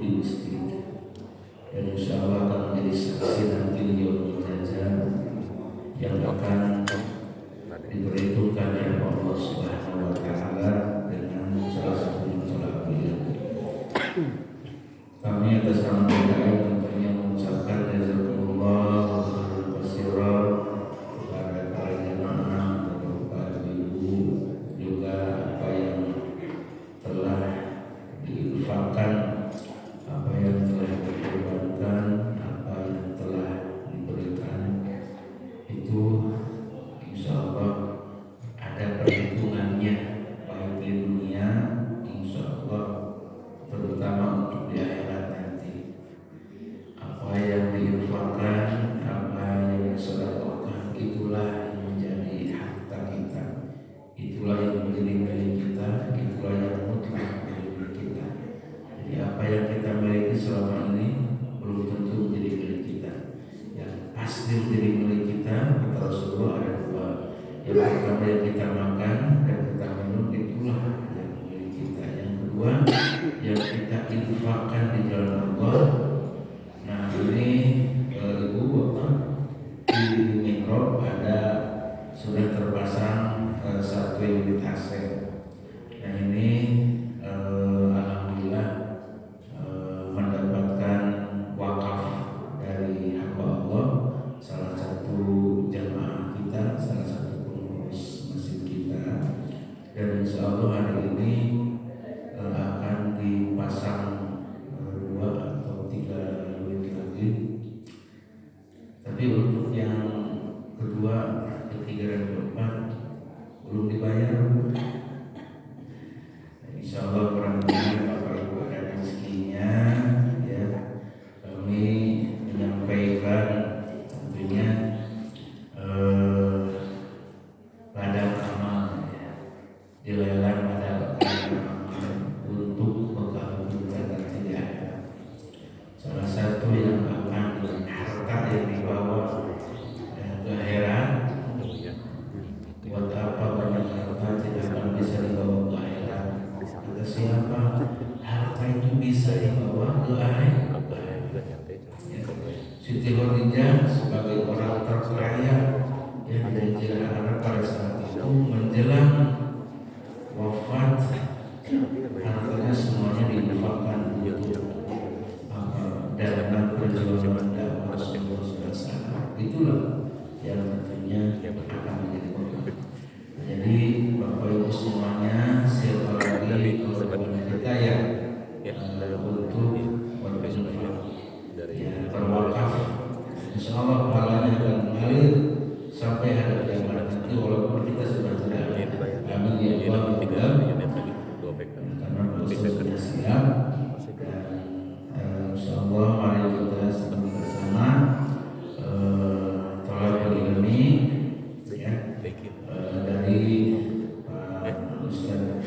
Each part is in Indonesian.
di masjid. Dan insya Allah akan menjadi saksi nanti di yaumul jaza yang akan diperhitungkan oleh Allah Subhanahu wa Ta'ala dengan salah satu sholat beliau. Kami atas nama PKM tentunya mengucapkan jazakumullah khairan katsiran kepada para jemaah, kepada ibu juga apa yang telah diinfakkan, apa yang telah dikorbankan, apa yang telah diberikan, itu insya Allah ada perhitungannya baik di dunia, insya Allah terutama untuk di akhirat nanti. Apa yang diinfakkan, apa yang disedekahkan, itulah yang menjadi harta kita, itulah yang menjadi milik kita, itulah yang mutlak milik kita. Jadi apa yang kita miliki selama ini belum tentu menjadi milik kita. Yang pasti menjadi milik kita, kata Rasulullah, ada dua. Yang pertama yang kita makan dan kita minum, itulah yang milik kita. Yang kedua yang kita infakkan di jalan Allah. Nah ini ibu bapak di mikrop ada sudah terpasang satu unit AC. Nah ini alhamdulillah mendapatkan wakaf dari hamba Allah, salah satu jamaah kita, salah satu pengurus masjid kita, dan insya Allah hari ini akan dipasang 2 atau 3 unit lagi. Tapi untuk yang kedua, ketiga dan keempat belum dibayar. Insya Allah mudah-mudahan Bapak Ibu ada rezekinya, ya. Kami menyampaikan tentunya ladang amal, ya. Dilelang ladang amal untuk bekal kita nanti di akhirat. Salah satu yang akan harta yang dibawa ke akhirat. Buat apa banyak harta tidak akan bisa dibawa ke akhirat? Kata siapa? Harta itu bisa dibawa ke akhirat. Siti Khadijah sebagai orang terkaya yang dijarah pada saat itu menjelang wafat, hartanya semuanya diinfakkan untuk dana perjuangan dakwah Rasulullah SAW. Itulah yang tentunya akan menjadi berkah. Jadi Bapak Ibu semuanya, siapa lagi keluarga kita yang untuk berwakaf, insya Allah pahalanya akan mengalir sampai hari kiamat nanti, walaupun kita sudah tidak ada. Amin ya Allah. Karena proses sudah siap, dan insya Allah mari kita bersama tolak ilmi, ya, dari Pak Ustaz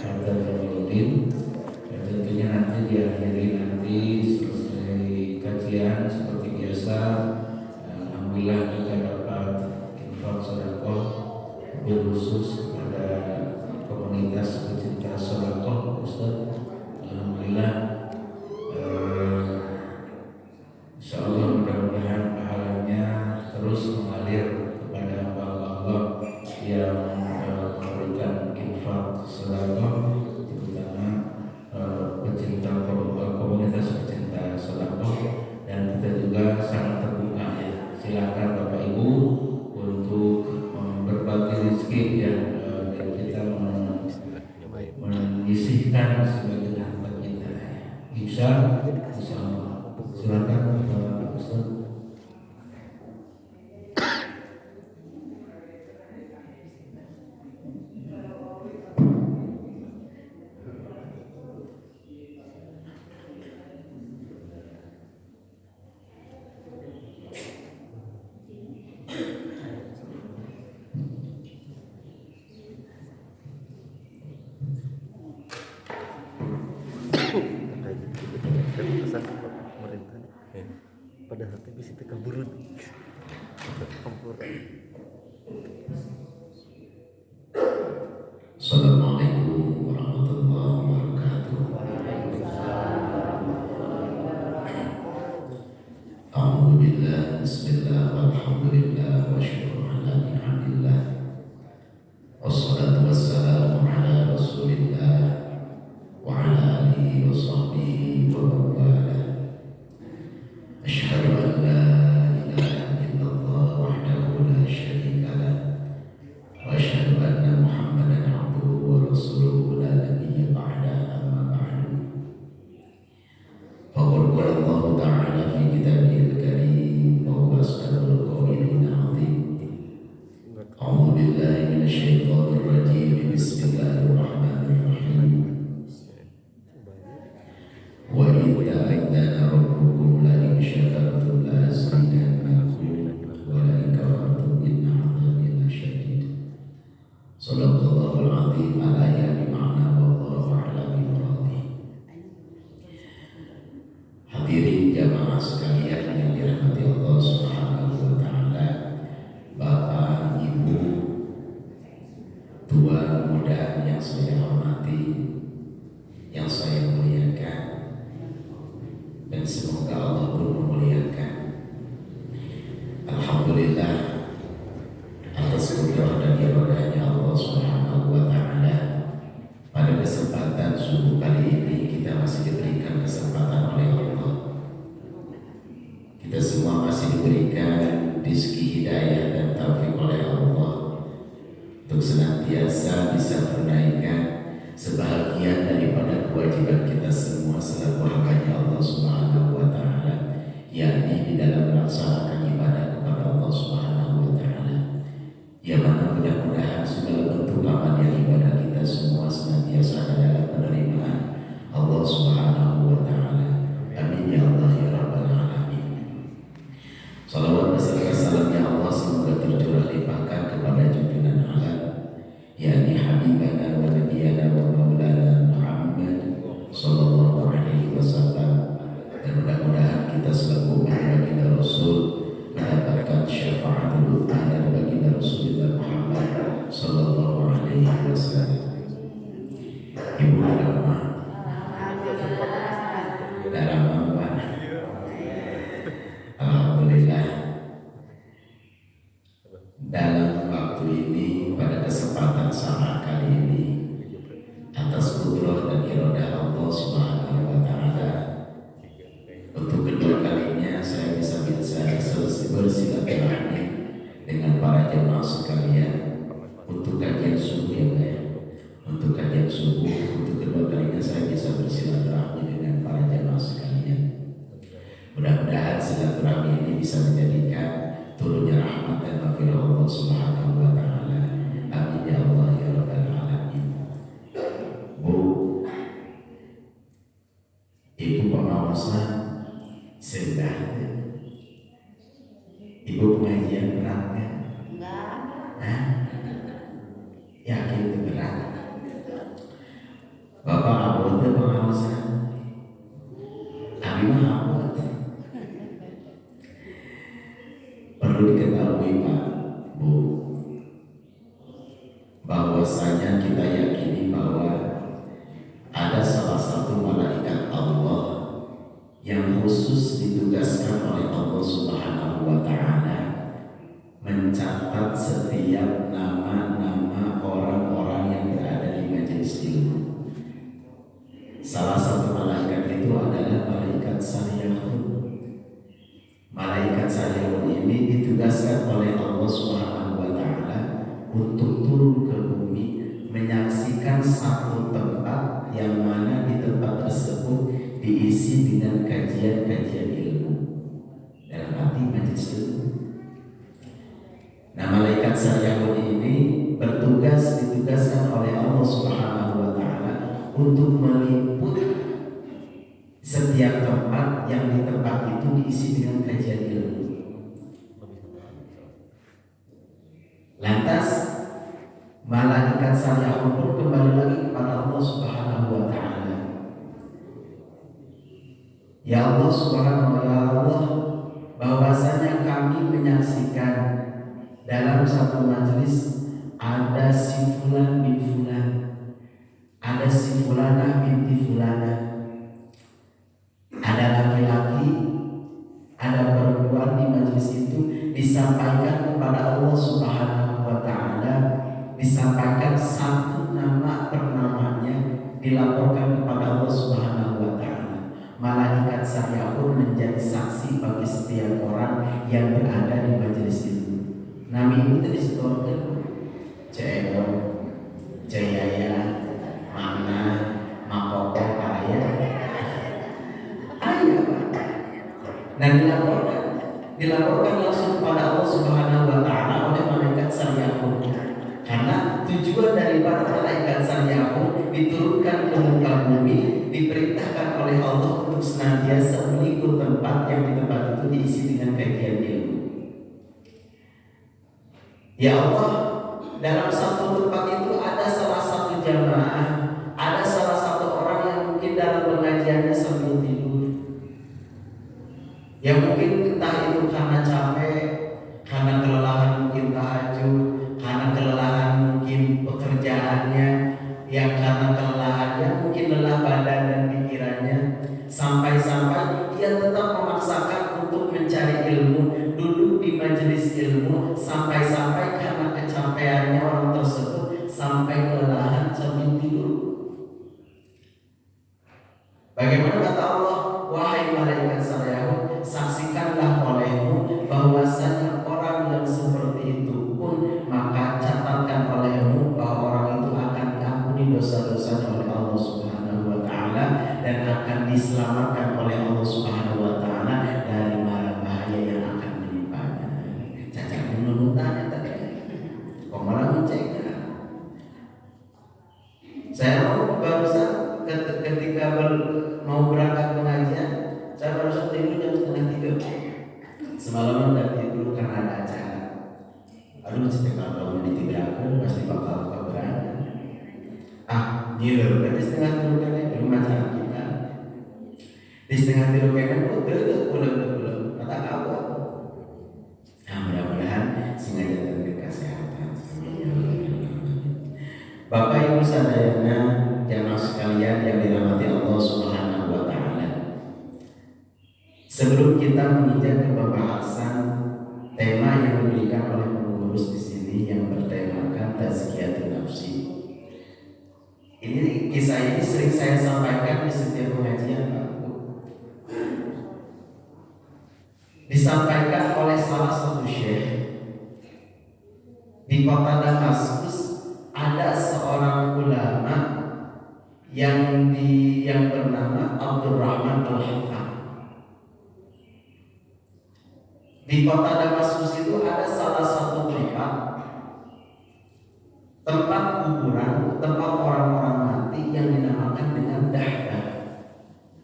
Abdul Jaliludin. Dan tentunya nanti diakhiri nanti selesai kajian seperti biasa, alhamdulillah kita dapat infak sedekah khusus kepada komunitas pecinta sedekah, Ustaz. Alhamdulillah, insya Allah mudah-mudahan pahalanya terus mengalir kepada hamba Allah yang memberikan infak sedekah, terutama pecinta komunitas pecinta sedekah. Dan kita juga sangat terbuka, ya, silakan Bapak Ibu untuk berbagi rezeki, ya, dan kita menyisihkan sebagian harta kita, insya Allah. Silakan Bapak Ustaz. Padahal bisa keburu Assalamualaikum warahmatullahi wabarakatuh. bisa menjadikan turunnya rahmat dan maghfirah Allah Subhanahu wa taala. Amin ya Allah ya rabbal alamin. Bu, ibu pengawasan sudah. Ibu pengajian berat kan? Enggak. Hah? Yakin itu berat? Bapak abot pengawasan. Abi mah abot. Perlu diketahui Pak, Bu, bahwasanya kita yakini bahwa ada salah satu malaikat Allah yang khusus ditugaskan oleh Allah Subhanahu wa taala mencatat setiap nama-nama orang-orang yang berada di majelis ilmu. Salah satu malaikat itu adalah malaikat Saryahun. Malaikat Saryahun ini ditugaskan oleh Allah Subhanahu wa taala untuk turun ke bumi menyaksikan satu tempat yang mana di tempat tersebut diisi dengan kajian-kajian ilmu dalam arti majelis ilmu. Nah, malaikat Saryahun ini ditugaskan oleh Allah Subhanahu wa taala untuk meliput setiap tempat yang di tempat itu diisi dengan kajian ilmu. Lantas malaikat Saryahun pun kembali lagi kepada Allah Subhanahu wa taala. Ya Allah Subhanahu wa ta'ala, bahwasanya kami menyaksikan dalam satu majelis ada si fulan bin fulan, ada si fulanah binti fulanah, ada laki-laki, ada perempuan di majelis itu, disampaikan kepada Allah Subhanahu wa ta'ala, disampaikan satu nama per namanya, dilaporkan kepada Allah Subhanahu wa ta'ala. Malaikat Saryahun menjadi saksi bagi setiap orang yang berada di majelis itu. Nama ini tadi disebutkan Cewon, Jayaya, Mana, Makoko, Ayah, dan dilaporkan langsung kepada Allah Subhanahu wa taala oleh malaikat Saryahun. Karena tujuan daripada malaikat Saryahun diturunkan ke muka bumi, diperintahkan oleh Allah untuk senantiasa meliput tempat yang di tempat itu diisi dengan kajian ilmu. Ya Allah, dalam satu tempat itu ada salah satu jamaah, ada salah satu orang yang mungkin dalam pengajiannya sambil tidur. Ya mungkin entah itu karena capek, karena kelelahan mungkin tahajud, karena kelelahan mungkin pekerjaannya, yang karena kelelahannya mungkin lelah badan dan pikirannya, sampai-sampai ia tetap memaksakan untuk mencari ilmu, duduk di majelis ilmu, sampai-sampai karena kecapeannya orang tersebut sampai kelelahan sambil tidur. Bagaimana kata Allah? Wahai malaikat Saryahun, saksikanlah olehmu bahwasanya orang yang seperti itu pun, maka catatkan olehmu bahwa orang itu akan diampuni dosa-dosanya oleh Allah Subhanahu wa taala dan akan diselamatkan oleh Allah Subhanahu wa taala dari mara bahaya yang akan menimpanya. Cacat menurutnya tadi. Kok malah mencegah? Saya mau barusan ketika mau berangkat pengajian, saya barusan tidur jam 2:30. Semalaman udah tidur karena ada acara. Aduh, setelah kalau ditidakan pasti bakal keberatan. Gila, berarti 2:30 kan belum acara kita. Di 2:30 kan belum kata apa? Nah, mudah-mudahan sengaja dan kesehatan. Bapak Ibu sadayana jamaah sekalian yang dirahmati Allah Subhanahu wa taala. Sebelum kita menginjak ke pembahasan tema yang diberikan oleh pengurus di sini yang bertemakan tazkiyatun nafsi. Ini kisah ini sering saya sampaikan di setiap pengajian, Pak. Disampaikan oleh salah satu syekh di kota Damaskus. Ada seorang ulama yang bernama Abdurrahman Al-Hafam. Di kota Damaskus itu ada salah satu tempat kuburan, tempat orang-orang mati yang dinamakan dengan Dahdah.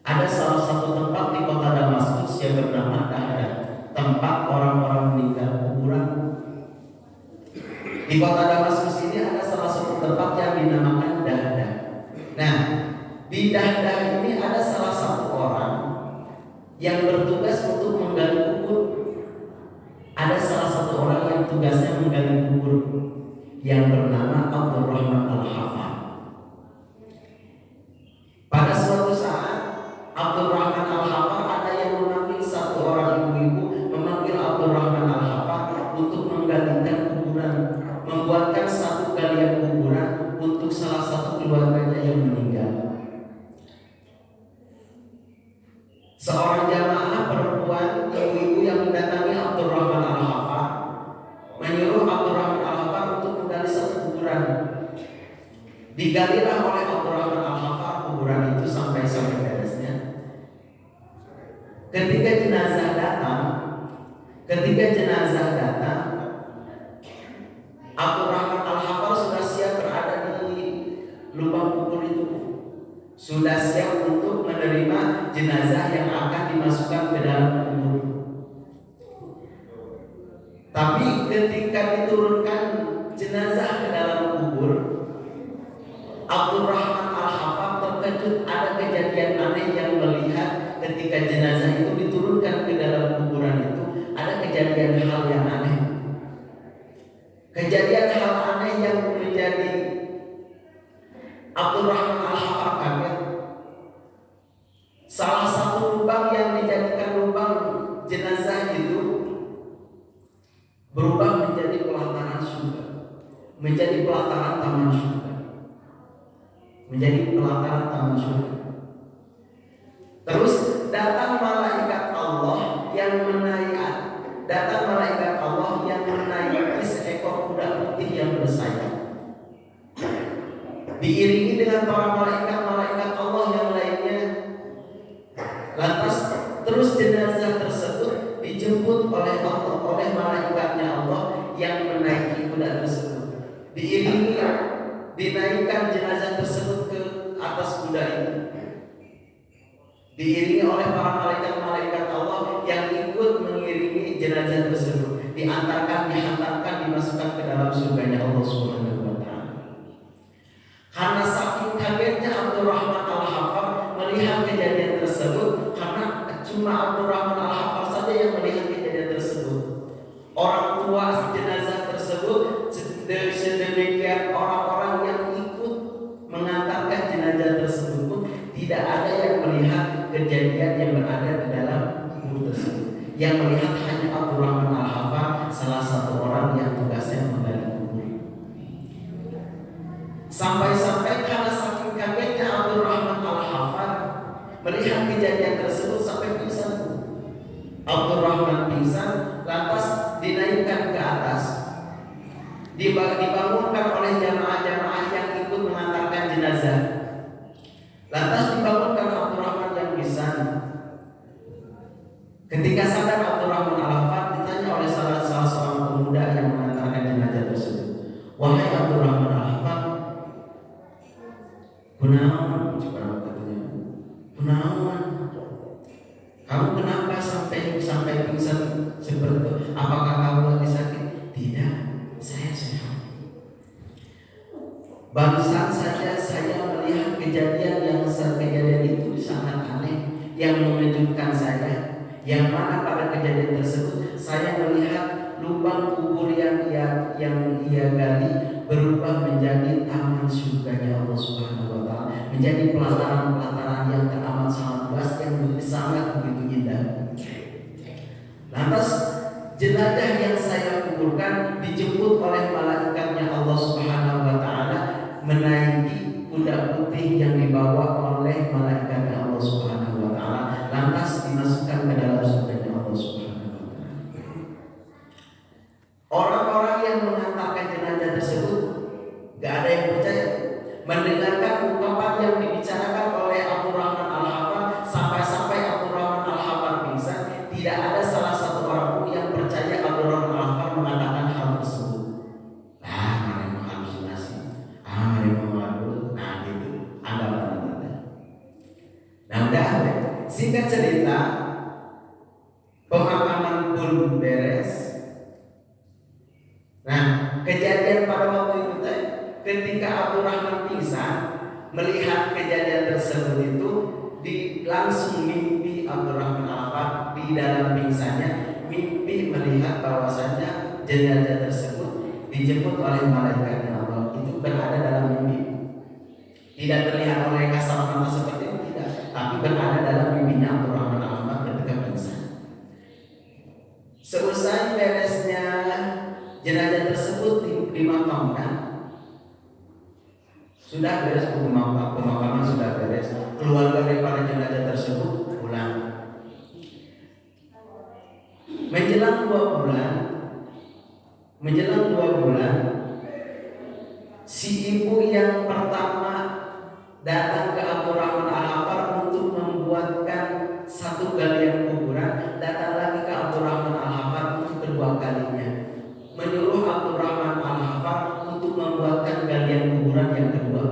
Ada salah satu tempat di kota Damaskus yang bernama Dahdah, tempat orang-orang meninggal kuburan. Di kota Damaskus ini ada salah satu tempat yang dinamakan Dahdah. Nah, di Dahdah ini ada salah satu orang yang bertugas untuk menggali kubur. Ada salah satu orang yang tugasnya menggali kubur yang bernama Abdurrahman Al-Hafar. Pada suatu saat Abdurrahman Al-Hafar ada yang memanggil satu orang ibu-ibu, memanggil Abdurrahman Al-Hafar untuk menggalikan kuburan, membuatkan satu galian kuburan untuk salah satu keluarganya yang meninggal. Seorang jamaah perempuan ibu-ibu yang mendatangi Abdurrahman Al-Hafar menyuruh Abdurrahman Al-Hafar untuk menggali satu kuburan. Digalilah oleh Abdurrahman Al-Hafar kuburan itu sampai beresnya. Ketika jenazah datang, Abdurrahman Al-Hafar sudah siap berada di lubang kubur itu, sudah siap untuk menerima jenazah yang akan dimasukkan ke dalam kubur. Tapi ketika diturunkan jenazah ke dalam kubur, Abdurrahman Al-Hafar terkejut. Ada kejadian aneh yang melihat ketika jenazah itu diturunkan ke dalam kuburan itu. Ada kejadian hal yang aneh. Kejadian hal aneh yang menjadi Abdurrahman Al-Hafar kaget. Salah satu lubang yang dijadikan lubang jenazah itu berubah menjadi pelataran surga, menjadi pelataran taman surga, menjadi pelataran taman surga. Terus datang malaikat Allah yang menaiki seekor kuda putih yang bersayap, diiringi dengan para malaikat Allah yang lainnya. Lantas terus jenazah tersebut dijemput oleh Allah, oleh malaikatnya Allah yang menaiki kuda tersebut. Diiringi, dinaikkan jenazah tersebut ke atas kuda itu. Diiringi oleh para malaikat Allah yang ikut mengiringi jenazah tersebut. Dihantarkan, dimasukkan ke dalam surganya Allah Subhanahu wa taala. Karena saking kagetnya Abdurrahman Al-Hafar melihat kejadian tersebut, karena cuma Abdurrahman Al-Hafar saja yang melihat kejadian tersebut. Orang tua jenazah tersebut, sedemikian orang-orang yang ikut mengantarkan jenazah tersebut pun tidak ada yang melihat kejadian yang berada di dalam kubur tersebut. Yang melihat hanya Abdurrahman Al-Hafar, salah satu orang yang tugasnya menggali kubur. Sampai-sampai karena saking kagetnya Abdurrahman Al-Hafar melihat kejadian tersebut sampai pingsan. Abdurrahman pingsan, lantas dinaikkan ke atas, dibangunkan oleh jamaah-jamaah yang ikut mengantarkan jenazah. Lantas dibangunkan Abdurrahman yang pingsan. Ketika sadar Abdurrahman Al-Hafar ditanya oleh salah seorang pemuda yang mengantarkan jenazah tersebut, "Wahai Abdurrahman Al-Hafar, kunaon?" Kunaon? Kamu kenapa sampai pingsan seperti itu? Apakah kamu lagi sakit? Tidak, saya sehat. Barusan saja saya melihat kejadian itu sangat aneh, yang mengejutkan saya. Yang mana pada kejadian tersebut saya melihat lubang kubur yang ia gali berubah menjadi taman surganya Allah Subhanahu wa taala, menjadi pelataran-pelataran yang teramat sangat luas, yang sangat begitu indah. Lantas jenazah yang saya kuburkan dijemput oleh malaikatnya Allah Subhanahu wa taala menaiki kuda putih yang dibawa oleh malaikatnya Allah Subhanahu wa taala, lantas dimasukkan ke dalam surganya Allah Subhanahu wa taala. Orang-orang yang mengantarkan jenazah tersebut gak ada yang percaya mendengarkan ungkapan yang dibicarakan oleh Abdurrahman Al-Hafar, sampai Abdurrahman Al-Hafar pingsan. Tidak ada salah satu orang pun yang Singkat cerita, pemakaman pun beres. Nah, kejadian pada waktu itu ketika Abdurrahman pingsan, melihat kejadian tersebut itu, langsung mimpi Abdurrahman Al-Hafar di dalam pingsannya, mimpi melihat bahwasanya jenazah tersebut dijemput oleh malaikatnya Allah. Itu berada dalam mimpi, tidak terlihat oleh kasat mata seperti itu, tidak, tapi berada dalam mimpinya Abdurrahman Al-Hafar ketika pingsan. Seusai beresnya jenazah tersebut dimakamkan, sudah beres pemakaman sudah beres, keluarga daripada jenazah tersebut pulang. Menjelang 2 bulan, si ibu yang pertama datang ke Abdurrahman Al-Hafar untuk membuatkan satu galian kuburan, datang lagi ke Abdurrahman Al-Hafar untuk kedua kalinya, menyuruh Abdurrahman Al-Hafar untuk membuatkan galian kuburan yang kedua.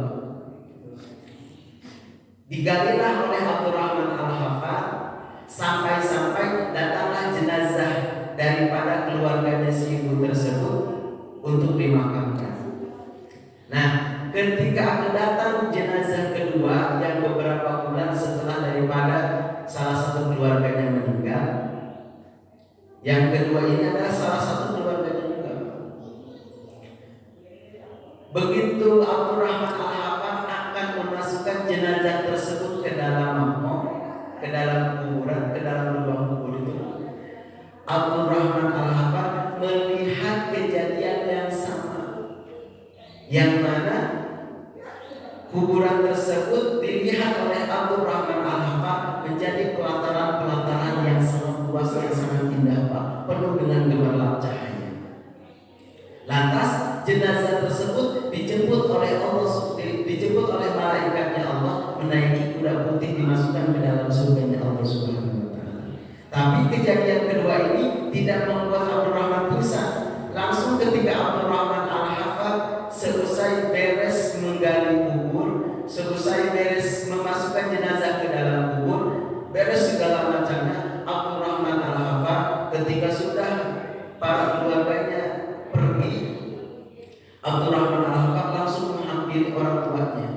Digalilah oleh Abdurrahman Al-Hafar sampai datanglah jenazah daripada keluarganya si ibu tersebut untuk dimakamkan. Nah, ketika datang jenazah kedua yang beberapa bulan setelah daripada salah satu keluarganya meninggal, yang kedua ini adalah salah satu keluarganya juga. Begitu Abdurrahman Al-Hafar akan memasukkan jenazah tersebut ke dalam kuburan, ke dalam lubang kubur itu, Abdurrahman Al-Hafar melihat kejadian yang sama, yang mana kuburan tersebut dilihat oleh Abdurrahman Al-Hafar menjadi pelataran yang sangat luas, yang sangat indah, Pak, penuh dengan gemerlap cahaya. Lantas jenazah tersebut dijemput oleh malaikatnya Allah, menaiki kuda putih, dimasukkan ke dalam surganya Allah Subhanahu wa taala. Tapi kejadian kedua ini tidak membuat Abdurrahman pingsan. Langsung ketika Abdurrahman Al-Hafar selesai beres menggali kubur, selesai beres memasukkan jenazah ke dalam kubur, beres segala macamnya, Abdurrahman Al-Hafar ketika sudah para keluarganya pergi, Abdurrahman Al-Hafar langsung menghampiri orang tuanya.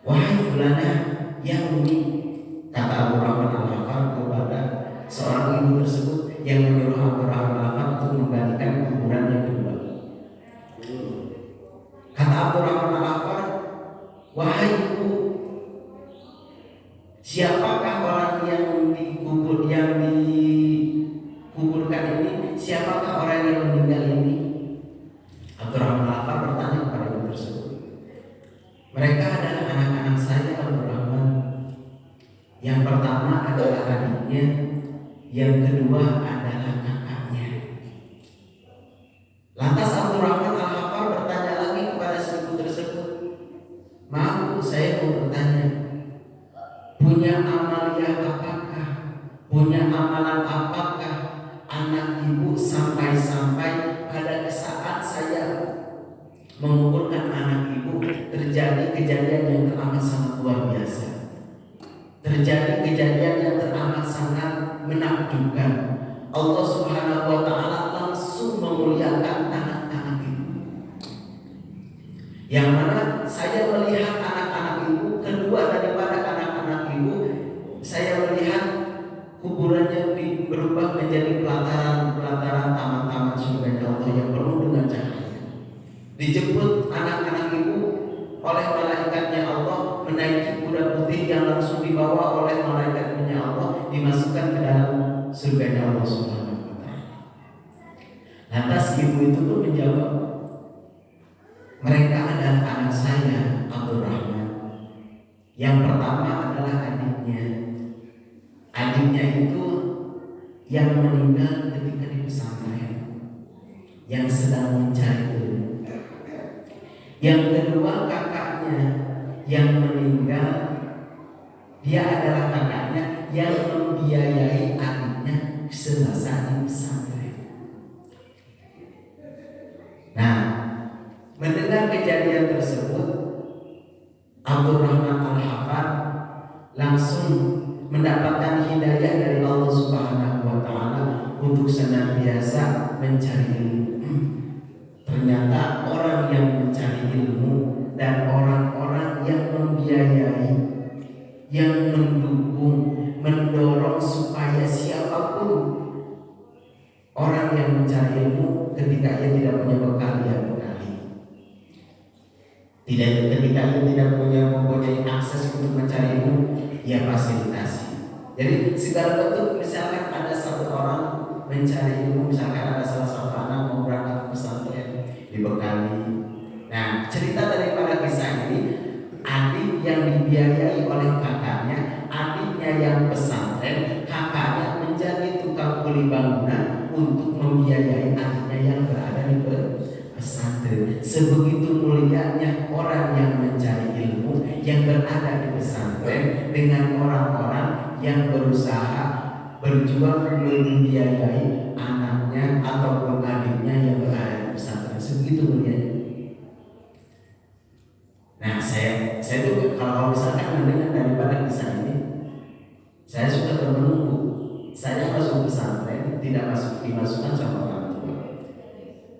Wahai fulana, ya umi, kata Abdurrahman Al-Hafar kepada seorang ibu tersebut yang menyuruh Abdurrahman Al-Hafar untuk menggantikan kuburan yang kedua. Kata Abdurrahman Al-Hafar, wahai ibu, siapakah orang yang dikuburkan ini? Siapakah orang yang meninggal ini? Abdurrahman Al-Hafar bertanya kepada ibu tersebut. Mereka adalah anak-anak saya, Abdurrahman. Yang pertama adalah adiknya, yang kedua adalah kakaknya. Lantas Abdurrahman Al-Hafar bertanya lagi kepada si ibu tersebut, maaf, saya mau bertanya, punya amalia apakah, punya amalan apakah anak ibu sampai pada saat saya menguburkan anak ibu terjadi kejadian yang teramat sangat luar biasa, terjadi kejadian yang teramat sangat menakjubkan. Allah Subhanahu wa taala langsung memuliakan anak-anak ibu, yang mana saya melihat anak-anak ibu, kedua daripada anak-anak ibu, saya melihat kuburannya berubah menjadi pelataran taman-taman surga Allah yang penuh dengan cahaya. Dijemput anak-anak ibu oleh malaikatnya Allah, menaiki kuda putih yang langsung dibawa oleh malaikatnya Allah, dimasukkan ke dalam surganya Allah Subhanahu wa taala. Lantas ibu itu pun menjawab, mereka adalah anak saya, Abdurrahman. Yang pertama adalah adiknya. Adiknya itu yang meninggal ketika di pesantren, yang sedang mencari ilmu. Yang kedua kakaknya yang meninggal, dia adalah kakaknya yang membiayai adiknya semasa di pesantren. Nah, mendengar kejadian tersebut, Abdurrahman Al-Hafar langsung mendapatkan hidayah dari Allah Subhanahu wa taala untuk senantiasa mencari ilmu. Ternyata orang yang mencari ilmu dan orang-orang yang membiayai, yang mendukung, mendorong supaya siapapun orang yang mencari ilmu ketika ia tidak punya bekal, dia bekali. Ketika ia tidak mempunyai akses untuk mencari ilmu, ia fasilitasi. Jadi segala bentuk, misalkan ada satu orang mencari ilmu, misalkan ada salah satu anak mau berangkat ke pesantren, dibekali. Nah, cerita daripada kisah ini, adik yang dibiayai oleh kakaknya, adiknya yang pesantren, kakaknya menjadi tukang kuli bangunan untuk membiayai adiknya yang berada di pesantren. Sebegitu mulianya orang yang mencari ilmu yang berada di pesantren dengan orang-orang yang berusaha berjuang membiayai anaknya ataupun adiknya yang berada di pesantren. Sebegitu mulianya. Nah, saya tuh kalau misalkan mendengar daripada kisah ini, saya suka termenunggu. Saya masuk pesantren tidak dimasukkan sama orang tua.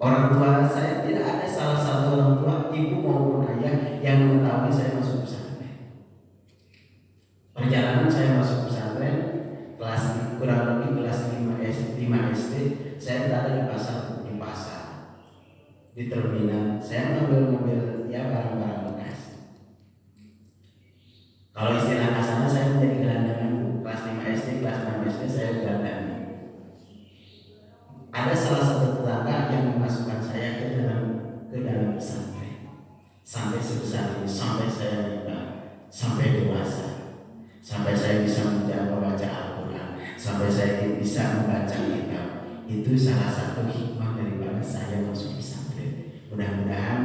Orang tua saya tidak ada salah satu orang tua, ibu maupun ayah, yang mengetahui saya masuk pesantren. Perjalanan saya masuk pesantren kurang lebih kelas 5 SD, saya berada di pasar, di terminal. Saya ngambil ya barang-barang bekas. Kalau istilah kasarnya saya menjadi gelandangan. Kelas 5 SD, kelas 6 SD saya gelandangan. Ada salah satu tetangga yang memasukkan saya ke dalam pesantren. Sampai sebesar ini, sampai saya nikah, sampai dewasa, sampai saya bisa membaca Al-Quran, sampai saya bisa membaca kitab. Itu salah satu hikmah daripada saya masuk pesantren. Mudah-mudahan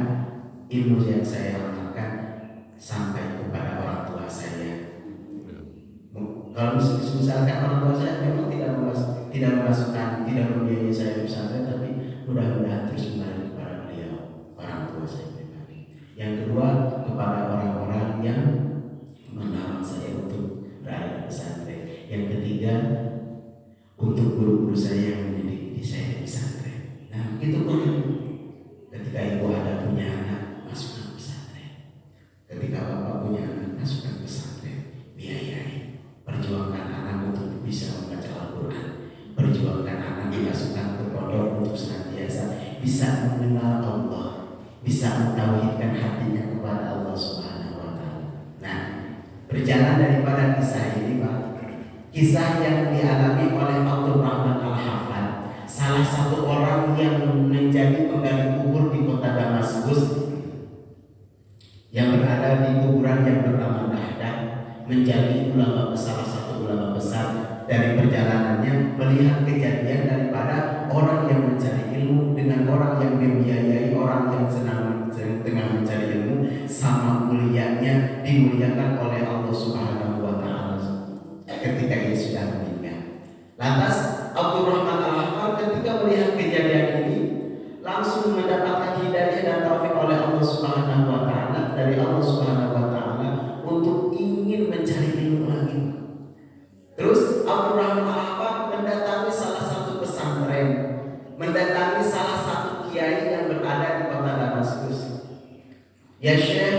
ilmu yang saya amalkan sampai kepada orang tua saya. Kalau misalkan orang tua saya memang tidak memasukkan, tidak membiayai saya di pesantren, tapi mudah-mudahan terus kembali kepada beliau, orang tua saya pribadi. Yang kedua, kepada orang-orang yang mendorong saya untuk berada di pesantren. Yang ketiga, untuk guru-guru saya yang mendidik saya di pesantren. Nah, itu pun ketika ibu ada punya anak, masukkan pesantren. Ketika bapak punya anak, masukkan pesantren. Biayai, perjuangkan anak untuk bisa membaca Al-Quran, perjuangkan anak dimasukkan ke pondok untuk senantiasa bisa mengenal Allah, bisa mentauhidkan hatinya kepada Allah Subhanahu wa taala. Nah, berjalan daripada kisah ini, Pak, kisah yang dialami oleh Abdurrahman Al-Hafan, salah satu orang yang menjadi penggali kubur di kota Damaskus, yang berada di kuburan yang bernama Dahdah, menjadi salah satu ulama besar. Dari perjalanannya melihat kejadian daripada orang yang mencari ilmu dengan orang yang membiayai orang yang senang tengah mencari ilmu, sama mulianya dimuliakan oleh Allah Subhanahu wa taala ketika ia sudah meninggal. Lantas Abdurrahman Al-Hafan ketika melihat kejadian ini langsung mendapatkan hidayah dan taufik oleh Allah Subhanahu wa taala, dari Allah Subhanahu wa taala, untuk ingin mencari ilmu lagi. Terus Abdurrahman Al-Hafan mendatangi salah satu pesantren, mendatangi salah satu kiai yang berada di kota Damaskus. Ya Syekh,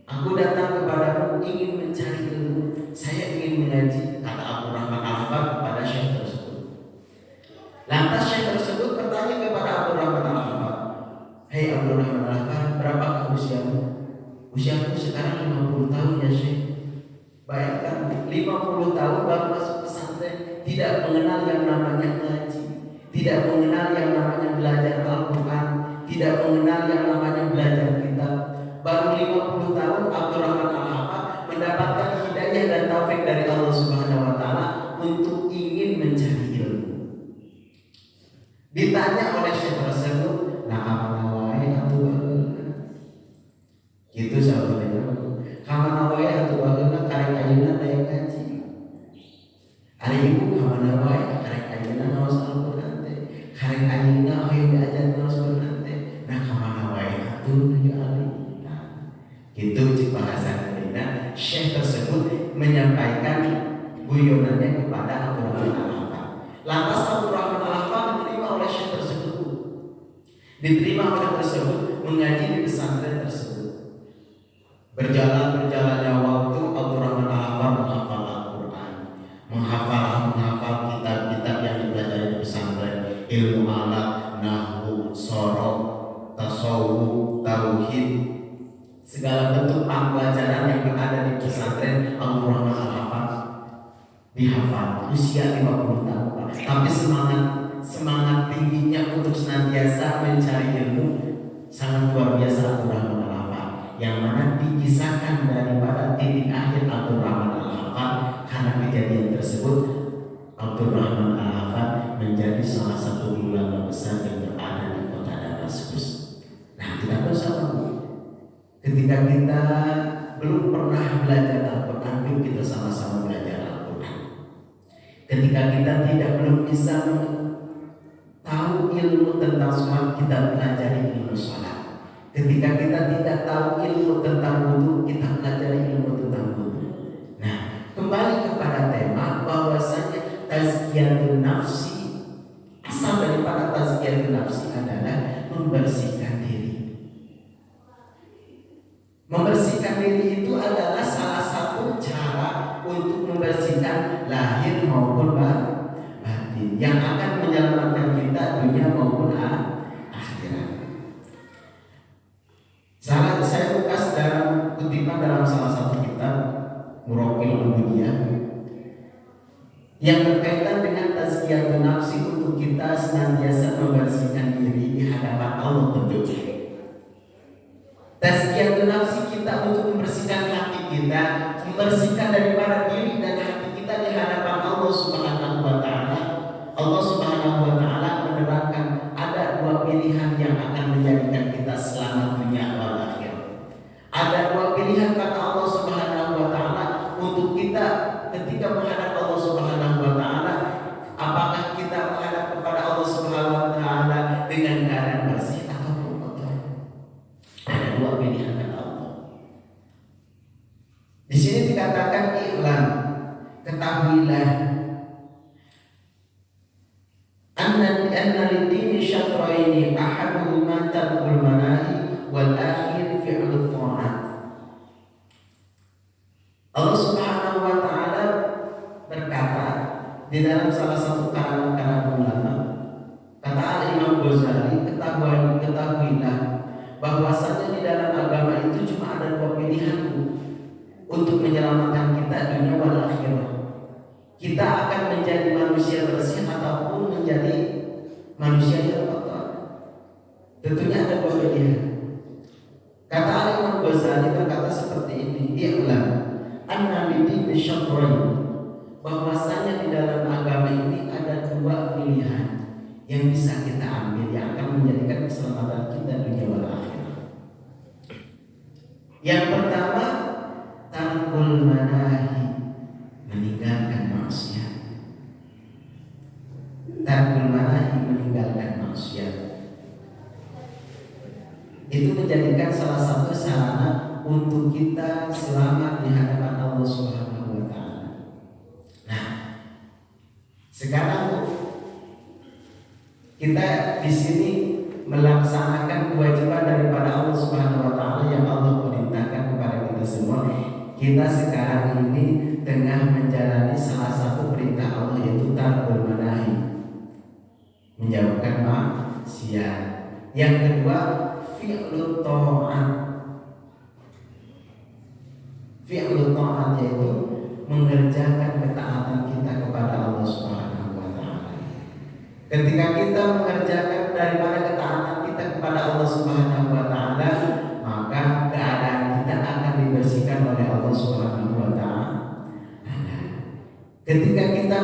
aku datang kepadamu ingin mencari ilmu, saya ingin mengaji, kata Abdurrahman Al-Hafan kepada Syekh tersebut. Lantas Syekh tersebut bertanya kepada Abdurrahman Al-Hafan, "Hei Abdurrahman Al-Hafan, berapakah usiamu?" "Usiaku sekarang 50 tahun ya Syekh." Bayangkan 50 tahun baru masuk pesantren, tidak mengenal yang namanya ngaji, tidak mengenal yang namanya belajar Al-Quran, tidak mengenal yang namanya belajar kitab. Baru 50 tahun Abdurrahman Al-Hafan mendapatkan hidayah dan taufik dari Allah Subhanahu wa taala untuk ingin mencari ilmu. Ditanya oleh Syekh tersebut, "Nah, kamana wae atuh bageuna?" Gitu sahabatnya. "Kamana wae atuh bageuna karek ayeuna daya ngaji." Ari ibu kamana wae karek ayeuna ngaos Al-Qur'an teh. Karek ayeuna hoyong diajar ngaos Qur'an teh. Nah, kamana wae atuh nuju ali. Nah, gitu cik bahasa Medina. Syekh tersebut menyampaikan guyonannya kepada Abdurrahman Al-Hafan. Lantas Abdurrahman Al-Hafan diterima oleh syekh tersebut, mengaji di pesantren tersebut. Berjalannya waktu, Abdurrahman Al-Hafan menghafal Al-Quran, menghafal kitab-kitab yang dipelajari di pesantren, ilmu alat, nahwu, sorok, tasawuf, tauhid, segala bentuk pembelajaran yang berada di pesantren Abdurrahman Al-Hafan dihafal. Usia 50 tahun, tapi semangat tingginya untuk senantiasa mencari ilmu sangat luar biasa Abdurrahman Al-Hafan, yang mana dikisahkan daripada titik akhir Abdurrahman Al-Hafan. Karena kejadian tersebut, Abdurrahman Al-Hafan menjadi salah satu ulama besar yang berada di kota Damaskus. Nah, kita bersama, ketika kita belum pernah belajar Al-Quran, yuk kita sama-sama belajar Al-Quran. Ketika kita belum bisa tahu ilmu tentang sholat, kita pelajari ilmu sholat. Ketika kita tidak tahu ilmu tentang wudu, kita pelajari ilmu tentang wudu. Nah, kembali kepada tema bahwasanya tazkiyatun nafsi, asal daripada tazkiyatun nafsi adalah membersihkan diri. Membersihkan diri itu adalah salah satu cara untuk membersihkan lahir maupun batin, yang akan menyelamatkan kita dunia maupun akhirat. Saya buka dalam kutipan dalam salah satu kitab Muraqil Ubudiyah yang berkaitan dengan tazkiyatun nafsi, untuk kita senantiasa membersihkan diri di hadapan Allah tentunya. Tazkiyatun nafsi kita untuk membersihkan hati kita, membersihkan daripada diri dan hati kita di hadapan Allah Subhanahu wa Ta'ala. Allah Subhanahu wa Ta'ala menerangkan ada dua pilihan yang akan menjadikan kita selamat dunia wal akhirat. Ada dua pilihan kata Allah Subhanahu wa Ta'ala untuk kita ketika menghadap Allah Subhanahu wa Ta'ala. Apakah kita menghadap kepada Allah Subhanahu wa Ta'ala dengan keadaan bersih ataupun kotor? Ada dua pilihan kata Allah. Di sini dikatakan iklan, ketahuilah anna lid-dini syatraini ahaduhuma tarkul manahi wal akhir fi'lut ta'at. Allah Subhanahu wa Ta'ala berkata di dalam salah satu karangan ulama, kata Al-Imam Ghazali, ketahuilah bahwasanya di dalam agama itu cuma ada dua pilihan untuk menyelamatkan kita dunia wal akhirah. Kita akan menjadi manusia bersih ataupun menjadi manusia yang kotor. Tentunya ada dua pilihan. Kata Al-Imam Ghazali berkata seperti ini, i'lam anna lid-dini syatrain, bahwasanya di dalam agama ini ada dua pilihan yang bisa kita ambil, yang akan menjadikan keselamatan kita dunia wal akhirah. Yang pertama, tarkul manahi, meninggalkan maksiat. Tarkul manahi, meninggalkan maksiat. Itu menjadikan salah satu sarana untuk kita selamat di hadapan Allah Subhanahu wa Ta'ala. Nah, sekarang kita di sini melaksanakan kewajiban daripada Allah Subhanahu wa Ta'ala yang Allah perintahkan kepada kita semua. Kita sekarang ini tengah menjalani salah satu perintah Allah, yaitu tarkul manahi, menjauhkan maksiat. Yang kedua, fi'lut ta'at. Fi'lut ta'at yaitu mengerjakan ketaatan kita kepada Allah Subhanahu wa Ta'ala. Ketika kita mengerjakan daripada ketaatan kita kepada Allah Subhanahu wa Ta'ala, maka keadaan kita akan dibersihkan oleh Allah Subhanahu wa Ta'ala. Ketika kita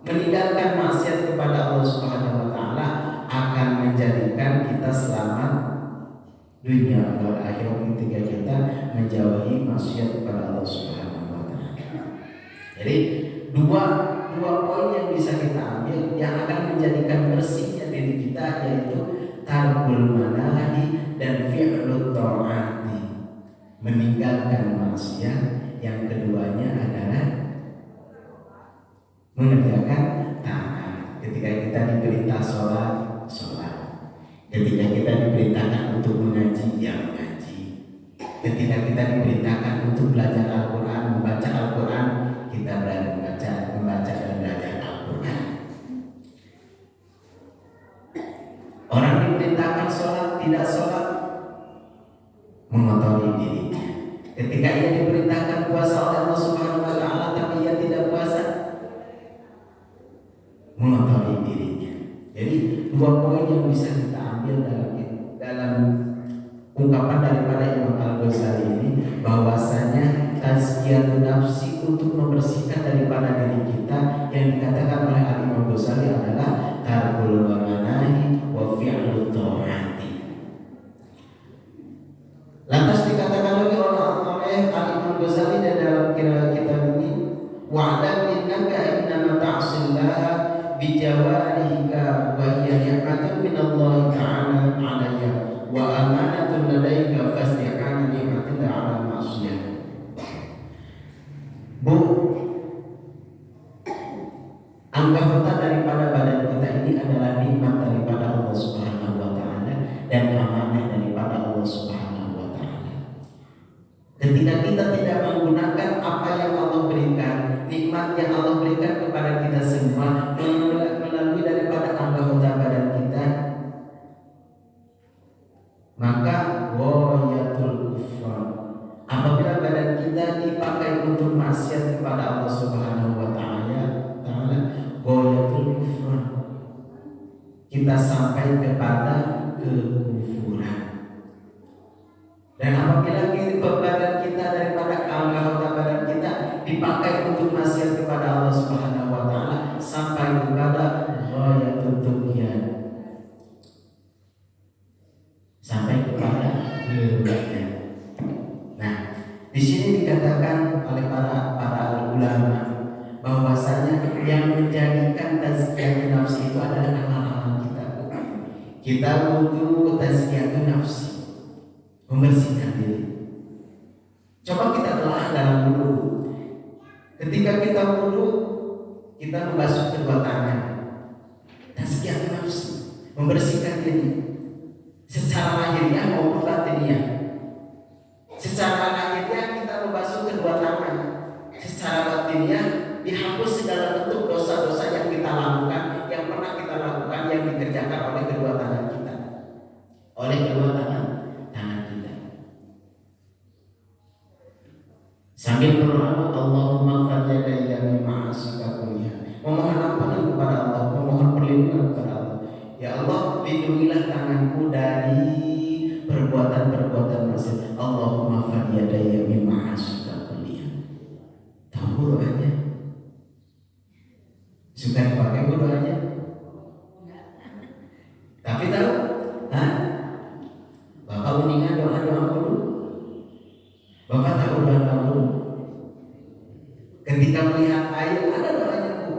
meninggalkan maksiat kepada Allah Subhanahu wa Ta'ala, akan menjadikan kita selamat dunia wal akhirat ketika kita menjauhi maksiat kepada Allah Subhanahu wa Ta'ala. Jadi dua poin yang bisa kita ambil yang akan menjadikan bersihnya diri kita, yaitu tarkul manahi dan fi'lut ta'ati, meninggalkan maksiat kita diperintahkan untuk belajar Al-Quran, membaca Al-Quran, kita berani membaca dan belajar Al-Quran. Orang diperintahkan sholat, tidak sholat, mengotori dirinya. Ketika ia diperintahkan puasa oleh Allah Subhanahu wa Ta'ala, tapi ia tidak puasa, mengotori dirinya. Jadi dua poin yang bisa kita ambil dalam ungkapan daripada Imam Al-Ghazali ini, bahwasanya tazkiyatun nafsi untuk membersihkan daripada diri kita yang dikatakan oleh Imam Al-Ghazali adalah tarkul manahi wa fi'lut ta'ati. Lantas dikatakan lagi oleh Imam Al-Ghazali dalam kitab ini, wa'lam innaka innama ta'sillaha bijawarihika wa hiya ni'matun minallahi ta'ala 'alayya wa amanatun ladaika fasti'ana ni'matillah 'ala ma'siyah. Bu, anggota daripada badan kita ini adalah nikmat daripada Allah Subhanahu wa Ta'ala dan amanah daripada Allah Subhanahu wa Ta'ala. Ketika kita tidak menggunakan apa yang Allah berikan, nikmat yang Allah berikan kepada kita semua melalui daripada anggota badan kita, maka ghayatul kufran, apabila badan kita dipakai untuk maksiat kepada Allah Subhanahu wa Ta'ala, ghayatul kufran, kita sampai kepada kekufuran. Dan apabila badan kita daripada anggota badan kita dipakai untuk maksiat kepada Allah Subhanahu wa Ta'ala, sampai kepada ghayatul tughyan, sampai kepada kerugian. Nah, di sini dikatakan oleh para ulama bahwasanya yang menjadikan tazkiyatun nafsi itu adalah amal-amal kita. Kita butuh tazkiyatun nafsi, membersihkan diri. Coba kita telah dalam wudu. Ketika kita wudu, kita membasuh kedua tangan. Tazkiyatun nafsi, membersihkan diri secara lahiriah maupun batiniah. Secara lahiriah kita membasuh kedua tangan, secara batiniah dihapus segala bentuk dosa-dosa yang kita lakukan, yang pernah kita lakukan, yang dikerjakan oleh kedua tangan kita, oleh kedua tangan kita. Sambil berdoa, Allahumma fadjadaya min ma'asika kulliha, memohon ampunan kepada Allah, memohon perlindungan kepada Allah. Ya Allah, lindungilah tanganku dari perbuatan-perbuatan maksiat. Allahumma fadjadaya min ma'asika kulliha. Tahu doanya? Suka dipakai doanya? Tapi tahu? Bapak uningan doa-doa dulu. Bapak tahu doa dulu. Ketika melihat air ada doanya Bu.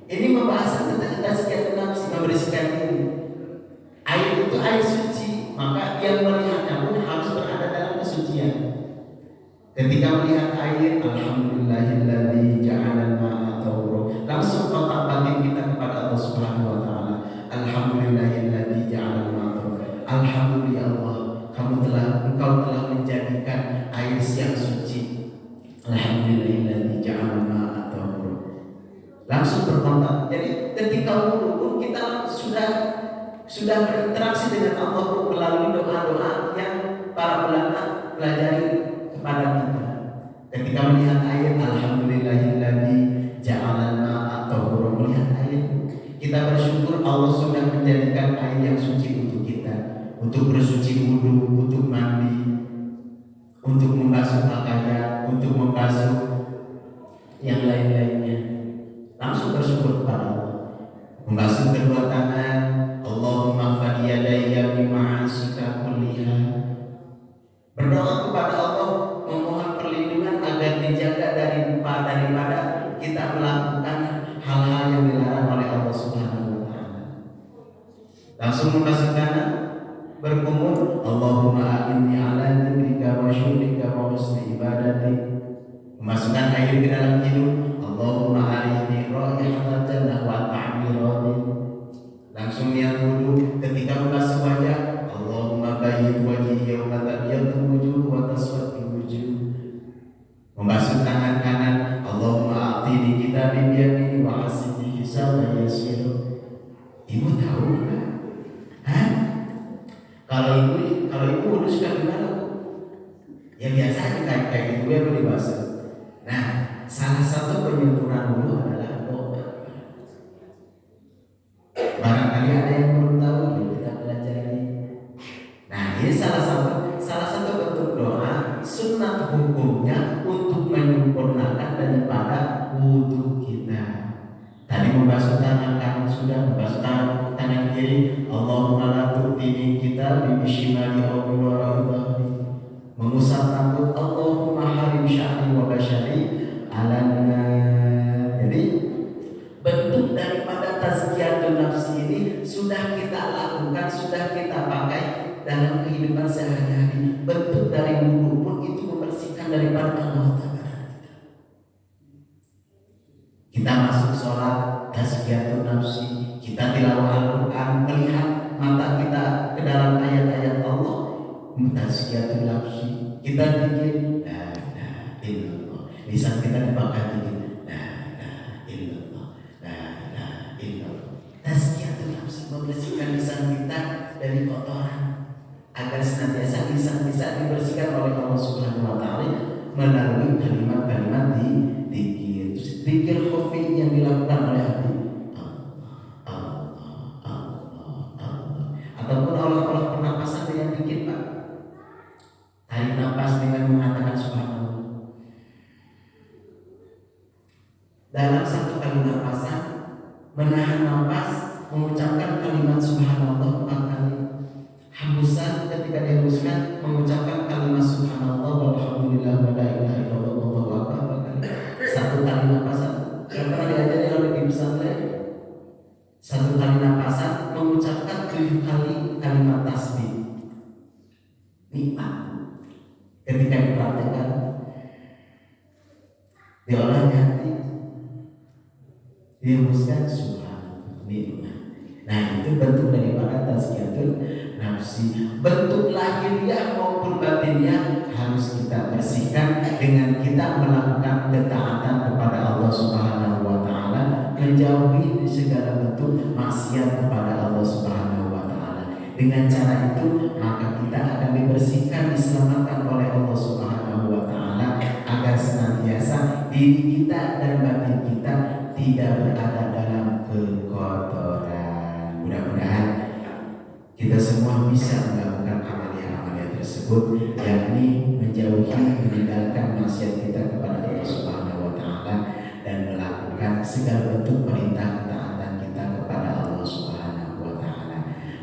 Ini membahas tentang tazkiyatun nafsi, membersihkan diri. Air itu air suci, maka yang melihatnya pun harus berada dalam kesucian. Ketika melihat air, alhamdulillahilladzi ja'ala al-ma'a tahura, langsung kontak batin kita kepada Allah Subhanahu wa Ta'ala. Alhamdulillahilladzi ja'ala al-ma'a tahura. Alhamdulillah Allah, Engkau telah menjadikan air yang suci. Alhamdulillahilladzi ja'ala al-ma'a tahura. Langsung berkontak. Jadi ketika wudu pun kita sudah berinteraksi dengan Allah melalui doa-doa yang para ulama pelajari kepada kita. Ketika melihat air, alhamdulillahilladzi ja'ala al-ma'a tahura, melihat air, kita bersyukur Allah sudah menjadikan air yang suci untuk kita, untuk bersuci wudu, untuk mandi, untuk membasuh pakaian, untuk membasuh yang lain-lainnya. Langsung bersyukur kepada Allah. Membasuh kedua tangan, Allahumma fadiyadaya min ma'asika kulliha. Berdoa kepada Allah, memohon perlindungan agar dijaga daripada kita melakukan hal-hal yang dilarang oleh Allah Subhanahu wa Ta'ala. Langsung membasuh kanan, berkumur, Allahumma a'inni ala dzikrika wa syukrika wa husni ibadatik. Memasukkan air ke dalam hidung, Allahumma arini raihatal jannah wa ta'miradin. Langsung niat wudu. Ketika membasuh wajah, Allahumma bayyid wajhi yawma tabyaddu wujuh wa taswaddu wujuh. membasuh tangan kanan, Allahumma atini kitabi biyamini wa hasibni hisaban yasir. Ibu tahu nggak? Hah? Kalau ibu udah suka gimana bu? Ya biasa aja kayak gitu ya boleh dibasuh. Nah, salah satu penyempurnaan wudhu adalah doa. Barangkali ada yang belum tahu, ya kita pelajari. Nah, ini salah satu bentuk doa sunat hukumnya untuk menyempurnakan daripada wudhu kita. Tadi membasuh tangan kanan sudah, membasuh tangan kiri. Allahumma la tu'tini kita bimishimali aw biwara'i dhahri. Mengusap rambut, Allahumma harim sya'ri wa basyari alanna. Jadi bentuk daripada tazkiyatun nafsi ini sudah kita lakukan, sudah kita pakai dalam kehidupan sehari-hari. Bentuk dari wudhu pun itu membersihkan daripada Allah Ta'ala. Kita masuk sholat, tazkiyatun nafsi, kita tilawah Al-Quran, melihat mata kita ke dalam ayat-ayat Allah, tazkiyatun nafsi, kita zikir la ilaha illallah, lisan kita dipakai zikir la ilaha illallah, la ilaha illallah. Tazkiyatun nafsi membersihkan lisan kita dari kotoran agar senantiasa lisan bisa dibersihkan oleh Allah Subhanahu wa Ta'ala melalui kalimat-kalimat di zikir. Zikir khufi yang dilakukan oleh hati, ataupun olah-olah pernapasan dengan zikir Pak. Tarik nafas dengan mengatakan subhanallah. Dalam satu kali napasan, menahan nafas, mengucapkan kalimat subhanallah 4 kali. Hembusan ketika dihembuskan, mengucapkan kalimat subhanallah walhamdulillah wa la ilaha illallah wallahu akbar 4 kali. Satu kali napasan, yang pernah diajari oleh di pesantren, satu kali napasan mengucapkan 7 kali kalimat tasbih. Nikmat ketika dipraktekkan, diolah di hati, dihembuskan subhanallah, nikmat. Nah, itu bentuk daripada tazkiyatun nafsi. Bentuk lahiriah maupun batiniah harus kita bersihkan dengan kita melakukan ketaatan kepada Allah Subhanahu wa Ta'ala, menjauhi segala bentuk maksiat kepada Allah Subhanahu wa Ta'ala. Dengan cara itu maka kita akan dibersihkan, diselamatkan oleh Allah Subhanahu wa Ta'ala agar senantiasa diri kita dan batin kita tidak berada dalam kekotoran. Mudah-mudahan kita semua bisa melakukan amalia-amalia tersebut, yakni menjauhi, meninggalkan maksiat kita kepada Allah Subhanahu wa Ta'ala dan melakukan segala bentuk perintah ketaatan kita kepada Allah Subhanahu wa Ta'ala.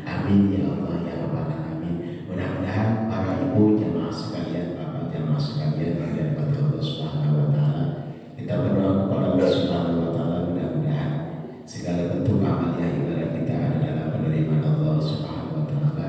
Amin ya Allah ya rabbal alamin. Mudah-mudahan para ibu jamaah sekalian, bapak jamaah sekalian yang dirahmati Allah Subhanahu wa Ta'ala, kita berdoa kepada Allah Subhanahu wa Ta'ala mudah-mudahan segala bentuk amalia ibadah kita ada dalam penerimaan Allah Subhanahu wa Ta'ala,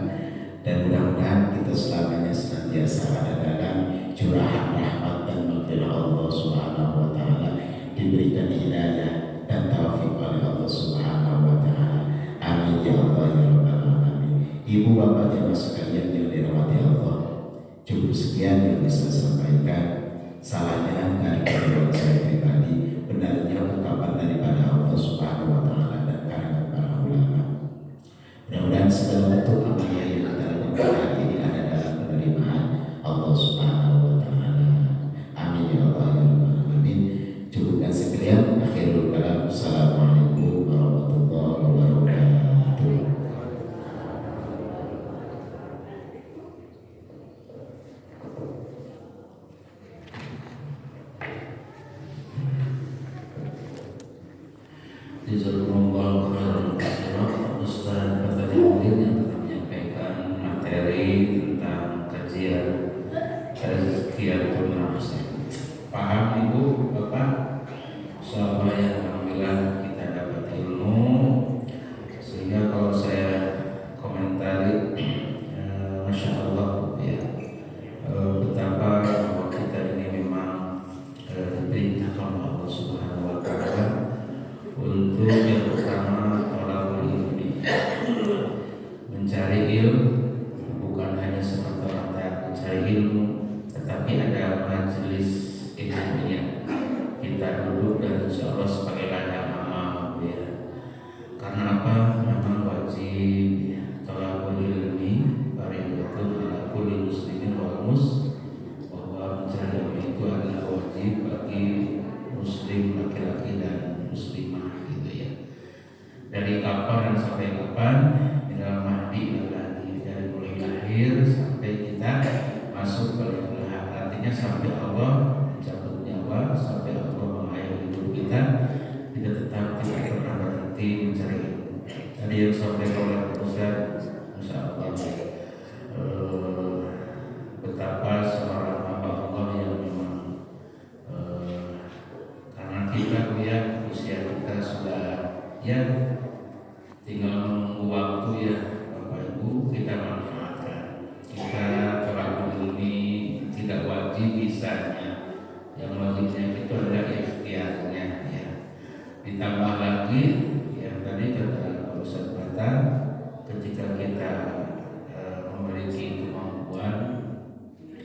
dan mudah-mudahan kita selamanya senantiasa ada dalam curahan rahmat dan maghfirah Allah Subhanahu wa Ta'ala, diberikan hidayah dan taufik oleh Allah Subhanahu wa Ta'ala. Amin ya Allah ya rabbal alamin. Ibu bapak jamaah sekalian yang dirahmati Allah, cukup sekian yang bisa saya sampaikan. Salahnya dari kedua saya pribadi, benarnya ungkapan daripada Allah Subhanahu wa Ta'ala dan karangan para ulama. Mudah-mudahan segala bentuk amalia yang kita lakukan hari ini ada dalam penerimaan Allah Subhanahu wa Ta'ala. Amin ya Allah ya rabbal alamin. Cukupkan sekalian, akhirul kalam. Assalamualaikum warahmatullahi wabarakatuh. Jazakumullah khairan katsiran Ustaz Fatani Mudir yang telah menyampaikan materi tentang kajian tazkiyatun nafs. Paham Ibu, Bapak? Insyaallah alhamdulillah kita dapat ilmu, sehingga kalau saya komentari Masya Allah ya, betapa bahwa kita ini memang diperintahkan Allah Subhanahu wa Ta'ala untuk yang pertama tolakul ilmi, mencari ilmu, bukan hanya semata-mata mencari ilmu, tetapi ada majelis ilmu insya Allah sebagai ladang amal ya. Karena apa? Memang wajib ya, talabul ilmi fardhatun ala kulli muslimin wal bahwa mencari ilmu itu adalah wajib bagi muslim laki-laki dan muslimah gitu ya. Dari kapan dan sampai kapan? Dalam mahdi lagi, dari mulai lahir sampai kita masuk ke lahir, artinya sampai Allah mencabut nyawa, sampai Allah mengakhiri hidup kita tetap tidak pernah berhenti mencari ilmu. Tadi yang sampai oleh Ustaz, insya Allah betapa seorang hamba Allah yang memang karena kita lihat usia kita sudah ya tinggal menunggu waktu ya Bapak Ibu, kita manfaatkan. Kita telah ini tidak wajib bisanya, yang wajibnya itu adalah ikhtiarnya ya. Ditambah lagi yang tadi kata Ustaz Bata, ketika kita memiliki kemampuan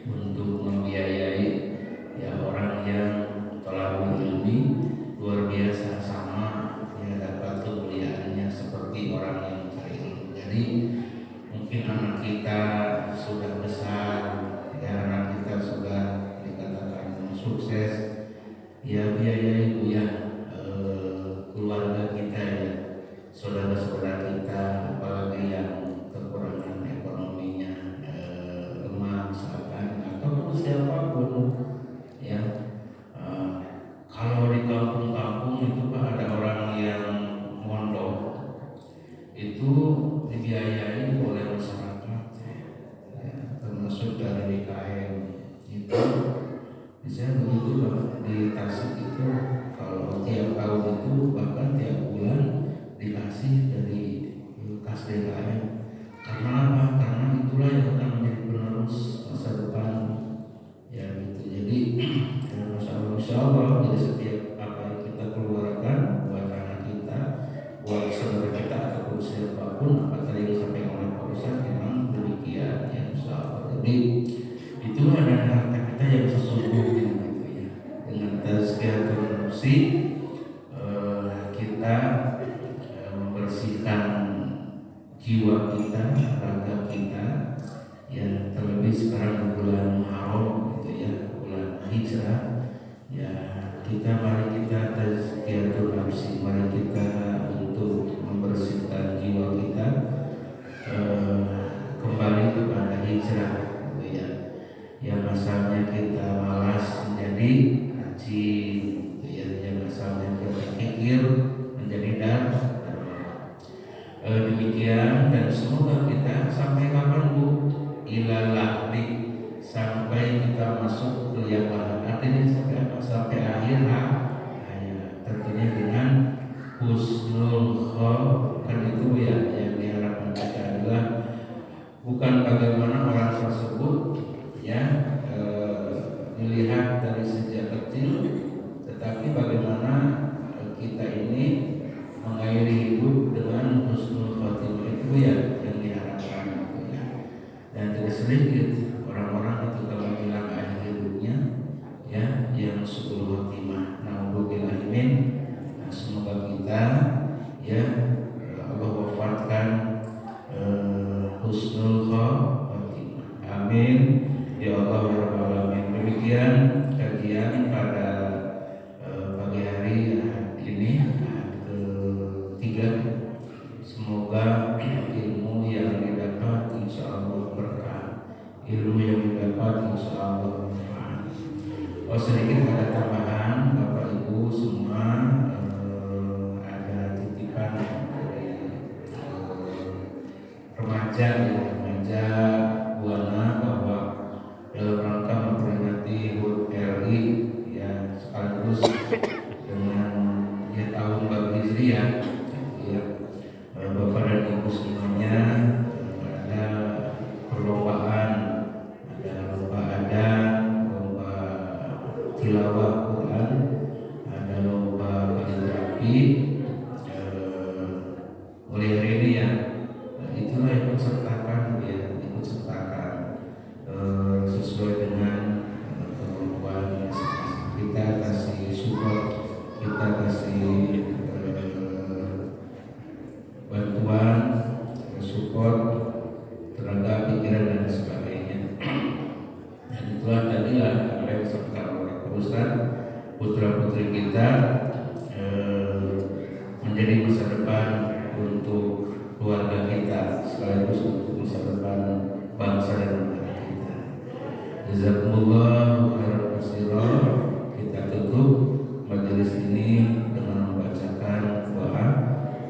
untuk membiayai ya orang yang telah ilmi luar biasa sama ya dapat kemuliaannya seperti orang yang mencari ilmu. Jadi mungkin anak kita sudah besar ya, anak kita sudah dikatakan sukses ya, biayai Bu ya keluarga kita ya, saudara-saudara kita, apalagi yang kekurangan ekonominya lemah misalkan, ataupun siapapun ya. Kalau di kampung-kampung itu Pak ada orang yang mondok itu dibiayai oleh masyarakat ya, termasuk dari DKM itu bisa begitu Pak. Di Tasik itu kalau tiap tahun itu bahkan tiap bulan dikasih dari kas DKM. Karena apa? Karena itulah yang akan menjadi penerus masa depan ya gitu. Jadi insya Allah jadi setiap apa yang kita keluarkan buat anak kita, buat saudara kita ataupun siapapun, apa tadi yang disampaikan oleh Pak Ustaz memang demikian ya, insya Allah. Jadi itulah adalah harta kita yang sesungguhnya gitu ya. Dengan tazkiyatun nafsi kita membersihkan jiwa kita, raga kita ya, terlebih sekarang di bulan Muharram gitu ya, bulan hijrah ya. Mari kita tazkiyatun nafsi, mari kita untuk membersihkan jiwa kita kembali kepada hijrah gitu ya. Yang asalnya kita malas menjadi rajin gitu ya, yang asalnya kita pikir menjadi demikian. Dan semoga kita sampai kapan Bu? Ilalahdi, sampai kita masuk ke yang lain. Artinya sampai apa? Sampai akhir hayat. Tentunya dengan husnul khotimah itu ya, yang diharapkan kita adalah bukan bagaimana orang tersebut ya dilihat dari sejak kecil, tetapi bagaimana kita ini mengakhiri hidup dengan husnul khotimah itu ya yang diharapkan ya. Dan tidak sedikit orang-orang itu kalau bilang akhir hidupnya ya yang su'ul khotimah. Naudzubillah min. Nah, semoga kita ya Allah wafatkan husnul khotimah. Amin ya Allah ya rabbal alamin. Demikian kajian pada pagi hari ini ketiga. Semoga ilmu yang didapat insya Allah berkah, ilmu yang didapat insya Allah bermanfaat. Sedikit ada tambahan Bapak Ibu semua, ada titipan dari remaja Buana bahwa dalam rangka memperingati HUT RI ya, sekaligus dengan ya tahun baru Hijriah ya, Bapak dan Ibu semuanya ada perlombaan, ada lomba adan, lomba tilawah Quran, ada lomba kaligrafi mulai hari ini ya. Itulah yang ikut sertakan ya, ikut sertakan sesuai dengan kemampuan kita, kasih support, kita teruskan putra putri kita menjadi masa depan untuk keluarga kita sekaligus untuk masa depan bangsa dan negara kita. Jazakumullah khairan katsiran. Kita tutup majelis ini dengan membacakan doa.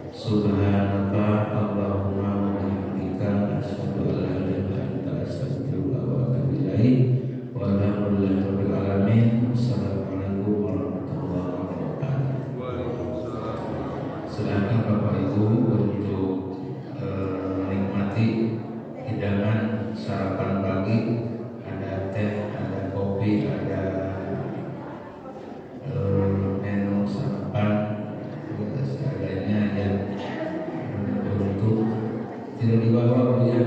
Subhanaka Allahumma wa bihamdika asyhadu an la ilaha illa anta astaghfiruka wa atubu ilaik. Walhamdulillahi rabbil alamin. Assalamualaikum warahmatullahi wabarakatuh. Silakan Bapak Ibu untuk menikmati hidangan sarapan pagi. Ada teh, ada kopi, ada menu sarapan seadanya yang untuk tidak dibawa Bu ya.